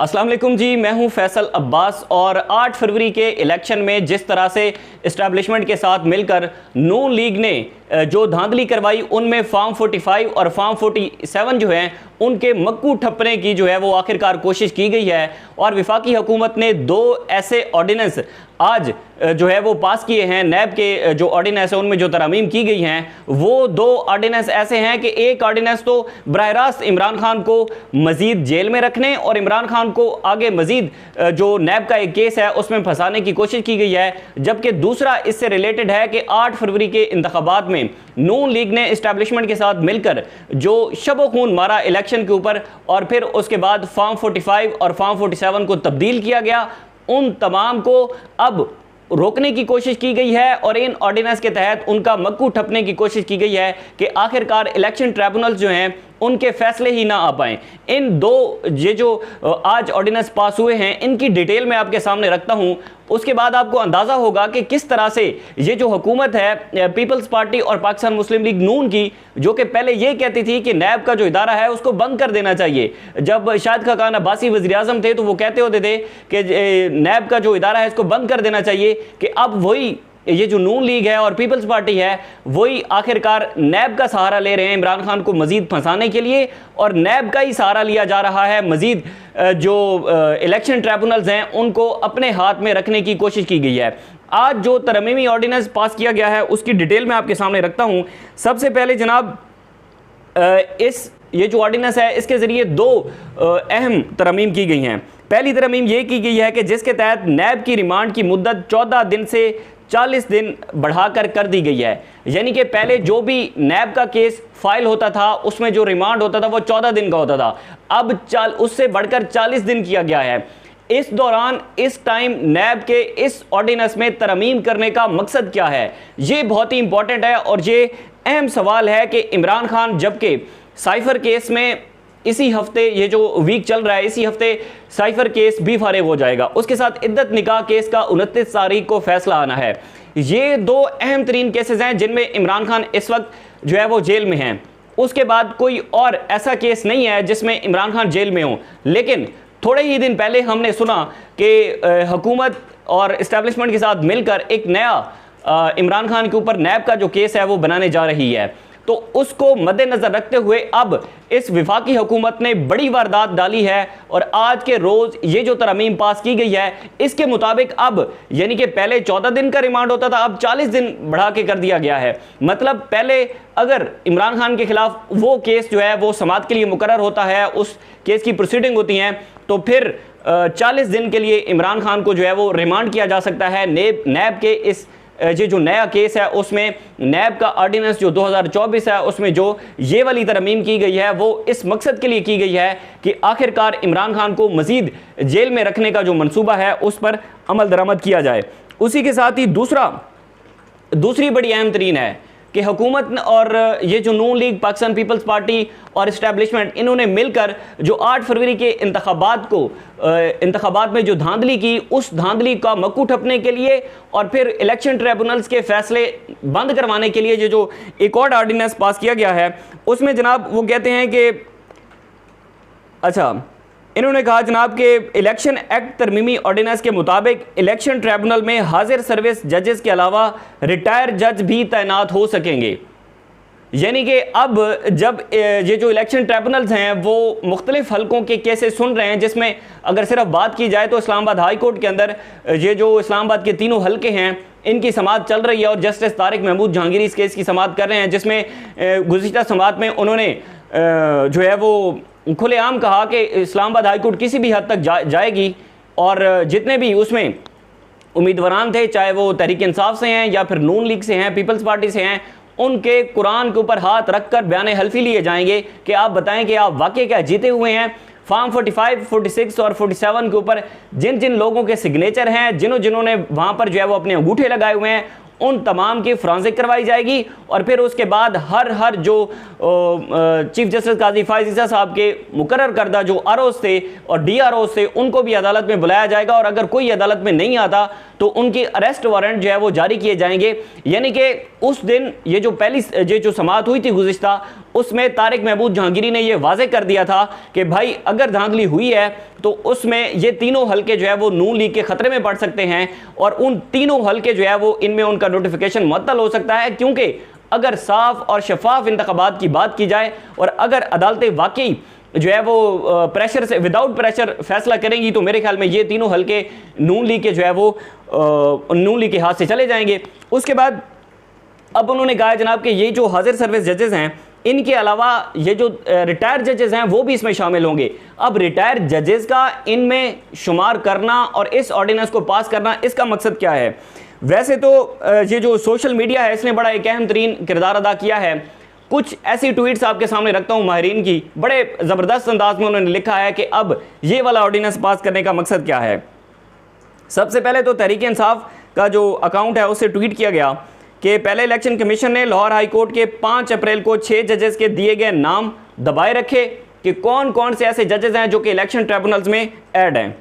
अस्सलाम वालेकुम जी, मैं हूं फैसल अब्बास। और 8 फरवरी के इलेक्शन में जिस तरह से इस्टेब्लिशमेंट के साथ मिलकर नून लीग ने जो धांधली करवाई, उनमें फॉर्म 45 और फॉर्म 47 जो हैं उनके मक्कू ठप्पने की जो है वो आखिरकार कोशिश की गई है। और वफाकी हुकूमत ने 2 ऐसे ऑर्डिनेंस आज जो है वो पास किए हैं। नैब के जो ऑर्डिनेंस है उनमें जो तरमीम की गई हैं वो 2 ऑर्डिनेंस ऐसे हैं कि एक ऑर्डिनेंस तो बराह रास्त इमरान खान को मजीद जेल में रखने और इमरान खान को आगे मजीद जो नैब का एक केस है उसमें फंसाने की कोशिश की गई है, जबकि दूसरा इससे रिलेटेड है कि 8 फरवरी के इंतखाबात में नून लीग ने इस्टेब्लिशमेंट के साथ मिलकर जो शबो खून मारा इलेक्शन के ऊपर, और फिर उसके बाद फॉर्म 45 और फॉर्म 47 को तब्दील किया गया, उन तमाम को अब रोकने की कोशिश की गई है और इन ऑर्डिनेंस के तहत उनका मक्कू ठपने की कोशिश की गई है कि आखिरकार इलेक्शन ट्राइब्यूनल्स जो हैं उनके फैसले ही ना आ पाएं। इन 2 ये जो आज ऑर्डिनेंस पास हुए हैं इनकी डिटेल मैं आपके सामने रखता हूं, उसके बाद आपको अंदाज़ा होगा कि किस तरह से ये जो हुकूमत है पीपल्स पार्टी और पाकिस्तान मुस्लिम लीग नून की, जो कि पहले ये कहती थी कि नैब का जो इदारा है उसको बंद कर देना चाहिए। जब शाहिद खाकान अब्बासी वज़ीर आज़म थे तो वो कहते होते थे कि नैब का जो इदारा है इसको बंद कर देना चाहिए, कि अब वही ये जो नून लीग है और पीपल्स पार्टी है वही आखिरकार नैब का सहारा ले रहे हैं इमरान खान को मजीद फंसाने के लिए, और नैब का ही सहारा लिया जा रहा है मजीद जो इलेक्शन ट्राइब्यूनल्स हैं उनको अपने हाथ में रखने की कोशिश की गई है। आज जो तरमीमी ऑर्डिनेंस पास किया गया है उसकी डिटेल मैं आपके सामने रखता हूं। सबसे पहले जनाब ये जो ऑर्डिनेंस है इसके ज़रिए 2 अहम तरमीम की गई हैं। पहली तरमीम ये की गई है कि जिसके तहत नैब की रिमांड की मुद्दत 14 दिन से 40 दिन बढ़ाकर कर दी गई है। यानी कि पहले जो भी नैब का केस फाइल होता था उसमें जो रिमांड होता था वो 14 दिन का होता था, अब उससे बढ़कर 40 दिन किया गया है। इस दौरान इस टाइम नैब के इस ऑर्डिनेंस में तरमीम करने का मकसद क्या है, ये बहुत ही इंपॉर्टेंट है और ये अहम सवाल है कि इमरान खान जबकि साइफर केस में इसी हफ्ते, ये जो वीक चल रहा है इसी हफ्ते साइफर केस भी फारिग हो जाएगा, उसके साथ इद्दत निकाह केस का 29 तारीख को फैसला आना है। ये 2 अहम तरीन केसेस हैं जिनमें इमरान खान इस वक्त जो है वो जेल में हैं। उसके बाद कोई और ऐसा केस नहीं है जिसमें इमरान खान जेल में हो। लेकिन थोड़े ही दिन पहले हमने सुना कि हुकूमत और इस्टेब्लिशमेंट के साथ मिलकर एक नया इमरान खान के ऊपर नैब का जो केस है वो बनाने जा रही है, तो उसको मद्देनजर रखते हुए अब इस विफाकी हुकूमत ने बड़ी वारदात डाली है। और आज के रोज ये जो तरमीम पास की गई है इसके मुताबिक अब यानी कि पहले 14 दिन का रिमांड होता था, अब 40 दिन बढ़ा के कर दिया गया है। मतलब पहले अगर इमरान खान के खिलाफ वो केस जो है वो समाअत के लिए मुकर्रर होता है, उस केस की प्रोसीडिंग होती हैं, तो फिर 40 दिन के लिए इमरान खान को जो है वो रिमांड किया जा सकता है। नैब के इस ये जो नया केस है उसमें नैब का ऑर्डिनेंस जो 2024 है उसमें जो ये वाली तरमीम की गई है वो इस मकसद के लिए की गई है कि आखिरकार इमरान खान को मजीद जेल में रखने का जो मंसूबा है उस पर अमल दरामद किया जाए। उसी के साथ ही दूसरी बड़ी अहम तरीन है कि हुकूमत और ये जो नून लीग, पाकिस्तान पीपल्स पार्टी और इस्टेब्लिशमेंट, इन्होंने मिलकर जो 8 फरवरी के इंतखाबात में जो धांधली की, उस धांधली का मक्कू ठपने के लिए और फिर इलेक्शन ट्राइब्यूनल्स के फैसले बंद करवाने के लिए ये जो एक और ऑर्डिनेंस पास किया गया है उसमें जनाब वो कहते हैं कि इन्होंने कहा जनाब के इलेक्शन एक्ट तरमीमी ऑर्डिनेंस के मुताबिक इलेक्शन ट्राइब्यूनल में हाजिर सर्विस जजेस के अलावा रिटायर जज भी तैनात हो सकेंगे। यानी कि अब जब ये जो इलेक्शन ट्राइब्यूनल्स हैं वो मुख्तलिफ हलकों के केसेस सुन रहे हैं, जिसमें अगर सिर्फ बात की जाए तो इस्लामाबाद हाई कोर्ट के अंदर ये जो इस्लामाबाद के 3 हलके हैं इनकी समाअत चल रही है और जस्टिस तारिक महमूद जहांगीरी इस केस की समाअत कर रहे हैं, जिसमें गुज़िश्ता समाअत में उन्होंने जो है वो खुलेआम कहा कि इस्लामाबाद हाई कोर्ट किसी भी हद तक जाएगी और जितने भी उसमें उम्मीदवारान थे, चाहे वो तहरीक इंसाफ से हैं या फिर नून लीग से हैं, पीपल्स पार्टी से हैं, उनके कुरान के ऊपर हाथ रखकर बयान हल्फी लिए जाएंगे कि आप बताएं कि आप वाकई क्या जीते हुए हैं। फॉर्म 45, 46 और 47 के ऊपर जिन जिन लोगों के सिग्नेचर हैं, जिन्होंने वहाँ पर जो है वो अपने अंगूठे लगाए हुए हैं, उन तमाम की फ्रांसिक करवाई जाएगी और फिर उसके बाद हर जो चीफ जस्टिस काजी फायज ईसा साहब के मुकर्रर करदा जो आरओज थे और डीआरओज थे उनको भी अदालत में बुलाया जाएगा और अगर कोई अदालत में नहीं आता तो उनकी अरेस्ट वारंट जो है वो जारी किए जाएंगे। यानी कि उस दिन ये जो समाअत हुई थी गुज़िश्ता, उसमें तारिक महमूद जहांगीरी ने ये वाजे कर दिया था कि भाई अगर धांधली हुई है तो उसमें ये तीनों हलके जो है वो नून लीग के खतरे में पड़ सकते हैं और उन तीनों हलके जो है वो इनमें उनका नोटिफिकेशन मुअत्तल हो सकता है, क्योंकि अगर साफ और शफाफ इंतखाबात की बात की जाए और अगर अदालतें वाकई जो है वो प्रेशर से विदाउट प्रेशर फैसला करेंगी तो मेरे ख्याल में ये तीनों हलके नून लीग के जो है वो नून लीग के हाथ से चले जाएंगे। उसके बाद अब उन्होंने कहा जनाब कि ये जो हाजिर सर्विस जजेस हैं इनके अलावा ये जो रिटायर्ड जजेस हैं वो भी इसमें शामिल होंगे। अब रिटायर्ड जजेस का इनमें शुमार करना और इस ऑर्डिनेंस को पास करना, इसका मकसद क्या है? वैसे तो ये जो सोशल मीडिया है इसने बड़ा एक अहम तरीन किरदार अदा किया है। कुछ ऐसी ट्वीट्स आपके सामने रखता हूँ माहिरीन की, बड़े ज़बरदस्त अंदाज में उन्होंने लिखा है कि अब ये वाला ऑर्डिनेंस पास करने का मकसद क्या है। सबसे पहले तो तहरीक इंसाफ का जो अकाउंट है उससे ट्वीट किया गया कि पहले इलेक्शन कमीशन ने लाहौर हाई कोर्ट के 5 अप्रैल को 6 जजेस के दिए गए नाम दबाए रखे कि कौन कौन से ऐसे जजेस हैं जो कि इलेक्शन ट्रिब्यूनल्स में ऐड हैं,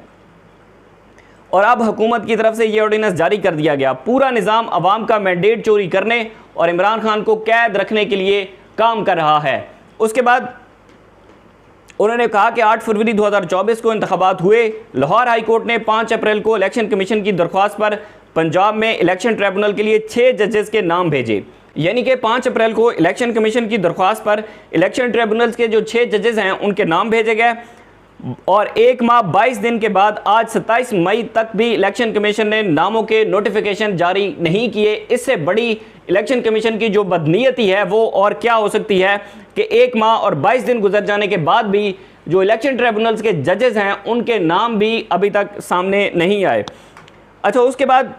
और अब हुकूमत की तरफ से ये ऑर्डिनेंस जारी कर दिया गया। पूरा निज़ाम अवाम का मैंडेट चोरी करने और इमरान खान को कैद रखने के लिए काम कर रहा है। उसके बाद उन्होंने कहा कि 8 फरवरी 2024 को इंतखाबात हुए। लाहौर हाई कोर्ट ने 5 अप्रैल को इलेक्शन कमीशन की दरख्वास्त पर पंजाब में इलेक्शन ट्रिब्यूनल के लिए 6 जजेस के नाम भेजे। यानी कि 5 अप्रैल को इलेक्शन कमीशन की दरख्वास्त पर इलेक्शन ट्रिब्यूनल्स के जो 6 जजेस हैं उनके नाम भेजे गए और 1 माह 22 दिन के बाद आज 27 मई तक भी इलेक्शन कमीशन ने नामों के नोटिफिकेशन जारी नहीं किए। इससे बड़ी इलेक्शन कमीशन की जो बदनीयती है वो और क्या हो सकती है कि 1 माह और 22 दिन गुजर जाने के बाद भी जो इलेक्शन ट्रिब्यूनल्स के जजेस हैं उनके नाम भी अभी तक सामने नहीं आए। अच्छा, उसके बाद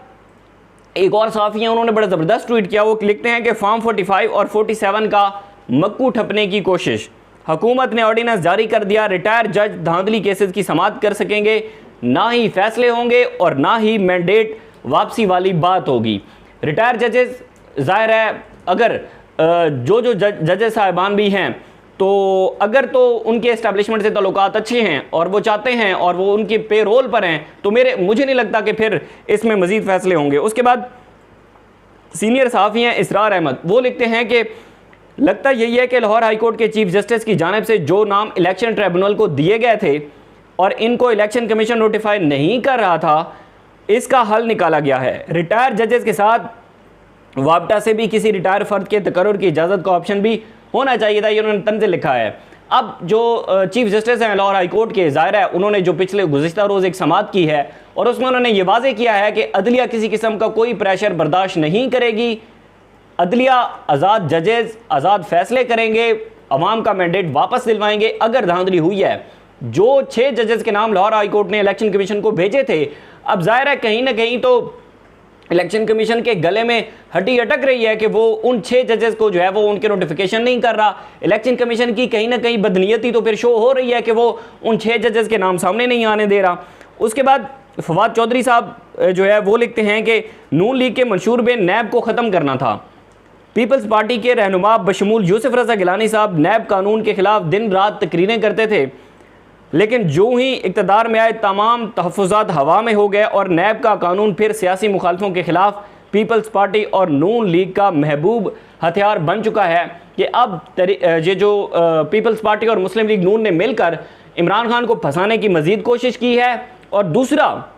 एक और साफ़ी हैं, उन्होंने बड़ा ज़बरदस्त ट्वीट किया। वो लिखते हैं कि फॉर्म 45 और 47 का मक्कू ठपने की कोशिश, हुकूमत ने ऑर्डिनेंस जारी कर दिया। रिटायर जज धांधली केसेस की समाअत कर सकेंगे, ना ही फैसले होंगे और ना ही मैंडेट वापसी वाली बात होगी। रिटायर जजेस ज़ाहिर है अगर जो जजेस साहिबान भी हैं तो अगर तो उनके एस्टैब्लिशमेंट से ताल्लुकात अच्छे हैं और वो चाहते हैं और वो उनके पे रोल पर हैं तो मुझे नहीं लगता कि फिर इसमें मज़ीद फैसले होंगे। उसके बाद सीनियर सहाफ़ी हैं इसरार अहमद, वो लिखते हैं कि लगता यही है कि लाहौर हाई कोर्ट के चीफ जस्टिस की जानिब से जो नाम इलेक्शन ट्रिब्यूनल को दिए गए थे और इनको इलेक्शन कमीशन नोटिफाई नहीं कर रहा था, इसका हल निकाला गया है। रिटायर जजेस के साथ वापटा से भी किसी रिटायर फ़र्द के तकर्रुर की इजाज़त का ऑप्शन भी होना चाहिए था, ये उन्होंने तंज़ लिखा है। अब जो चीफ जस्टिस हैं लाहौर हाई कोर्ट के, ज़ाहिर है उन्होंने जो पिछले गुज़िश्ता रोज़ एक समाअत की है और उसमें उन्होंने ये वाज़े किया है कि अदलिया किसी किस्म का कोई प्रेशर बर्दाश्त नहीं करेगी, अदलिया आज़ाद जजेस आज़ाद फैसले करेंगे, अवाम का मैंडेट वापस दिलवाएंगे। अगर धांधली हुई है, जो 6 जजेस के नाम लाहौर हाई कोर्ट ने इलेक्शन कमीशन को भेजे थे, अब ज़ाहिर है कहीं ना कहीं तो इलेक्शन कमीशन के गले में हड्डी अटक रही है कि वो उन 6 जजेस को जो है वो उनके नोटिफिकेशन नहीं कर रहा। इलेक्शन कमीशन की कहीं ना कहीं बदनीयती तो फिर शो हो रही है कि वो उन 6 जजेस के नाम सामने नहीं आने दे रहा। उसके बाद फवाद चौधरी साहब जो है वो लिखते हैं कि नून लीग के मंशूर में नैब को ख़त्म करना था। पीपल्स पार्टी के रहनुमा बशमूल यूसुफ रज़ा गिलानी साहब नैब कानून के ख़िलाफ़ दिन रात तकरीरें करते थे, लेकिन जो ही इक़्तिदार में आए तमाम तहफ़्फ़ुज़ात हवा में हो गए और नैब का कानून फिर सियासी मुखालफों के ख़िलाफ़ पीपल्स पार्टी और नून लीग का महबूब हथियार बन चुका है कि अब ये जो पीपल्स पार्टी और मुस्लिम लीग नून ने मिलकर इमरान खान को फंसाने की मज़ीद कोशिश की है। और दूसरा,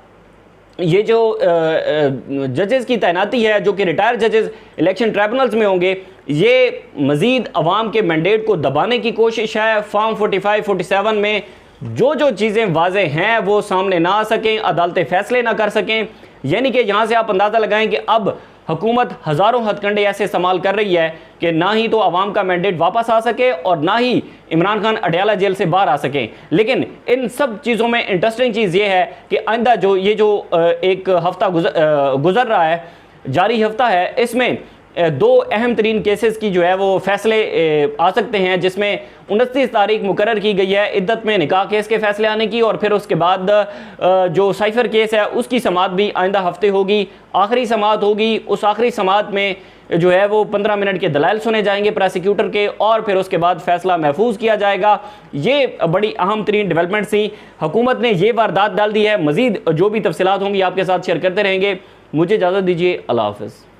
ये जो जजेस की तैनाती है जो कि रिटायर जजेस इलेक्शन ट्रिब्यूनल्स में होंगे, ये मज़ीद अवाम के मैंडेट को दबाने की कोशिश है। फॉर्म 45, 47 में जो चीज़ें वाज़े हैं वो सामने ना आ सकें, अदालतें फ़ैसले ना कर सकें। यानी कि यहाँ से आप अंदाज़ा लगाएं कि अब हुकूमत हज़ारों हथकंडे ऐसे इस्तेमाल कर रही है कि ना ही तो अवाम का मैंडेट वापस आ सके और ना ही इमरान खान अडयाला जेल से बाहर आ सकें। लेकिन इन सब चीज़ों में इंटरेस्टिंग चीज़ ये है कि आइंदा जो एक हफ़्ता गुजर रहा है, जारी हफ्ता है, इसमें दो अहम तरीन केसेस की जो है वो फैसले आ सकते हैं, जिसमें 29 तारीख मुकर्रर की गई है इद्दत में निकाह केस के फैसले आने की, और फिर उसके बाद जो साइफर केस है उसकी समाअत भी आइंदा हफ्ते होगी। आखिरी समाअत होगी, उस आखिरी समाअत में जो है वो 15 मिनट के दलाइल सुने जाएंगे प्रोसिक्यूटर के, और फिर उसके बाद फैसला महफूज किया जाएगा। ये बड़ी अहम तरीन डेवलपमेंट्स थी। हुकूमत ने ये वारदात डाल दी है। मजीद जो भी तफसीलात होंगी आपके साथ शेयर करते रहेंगे। मुझे इजाज़त दीजिए। अल्लाह हाफ़िज़।